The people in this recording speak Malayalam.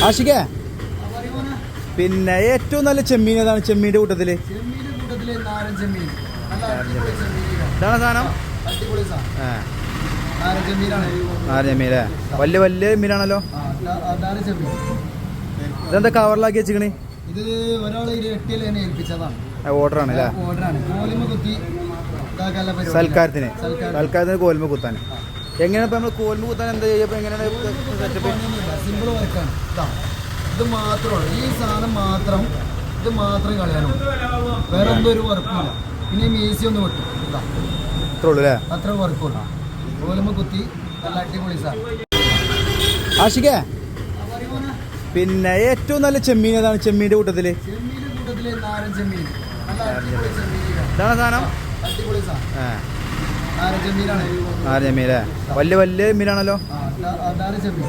ആഷികേ, പിന്നെ ഏറ്റവും നല്ല ചെമ്മീൻ ഏതാണ്? ചെമ്മീന്റെ കൂട്ടത്തില് ഇതാണ് സാധനം. നാരൻ ചെമ്മീനല്ലേ? വലിയ വലിയ മീനാണല്ലോ. ഇതെന്താ കവറിലാക്കി വെച്ചിക്കണേ? ഇത് ഒരാൾ ഏൽപ്പിച്ചതാണ്. ഓർഡറാണ് അല്ലേ? സൽക്കാരത്തിന് കോൽമ കുത്താൻ. എങ്ങനെയാണ് ഇപ്പൊ നമ്മൾ കോൽമ കുത്താൻ എന്താ ചെയ്യുക? എങ്ങനെയാണ് സെറ്റപ്പ്? സിമ്പിൾ വർക്കാണ്. ഇത് മാത്രമാണ്, ഈ സാധനം മാത്രം, ഇത് മാത്രം കളയാനുള്ളൂ. വേറെ എന്തോ ഒരു വർക്കുമില്ല. പിന്നെ മീസി ഒന്ന് വെട്ടും. അത്രേ ഉള്ളൂ അല്ലേ? അത്ര വർക്കുള്ളൂ. കോലുമ്പ കുത്തി നല്ല അടിപൊളി സാധനം. ആഷികേ, പിന്നെ ഏറ്റവും നല്ല ചെമ്മീൻ ഏതാണ്? ചെമ്മീന്റെ കൂട്ടത്തില് നാരൻ ചെമ്മീൻ. ഇതാണ് സാധനം. അടിപൊളി സാധനം. നാരൻ ചെമ്മീനാണ്. നാരൻ ചെമ്മീൻ അല്ലേ? വലിയ വലിയ മീനാണല്ലോ. നാരൻ ചെമ്മീൻ.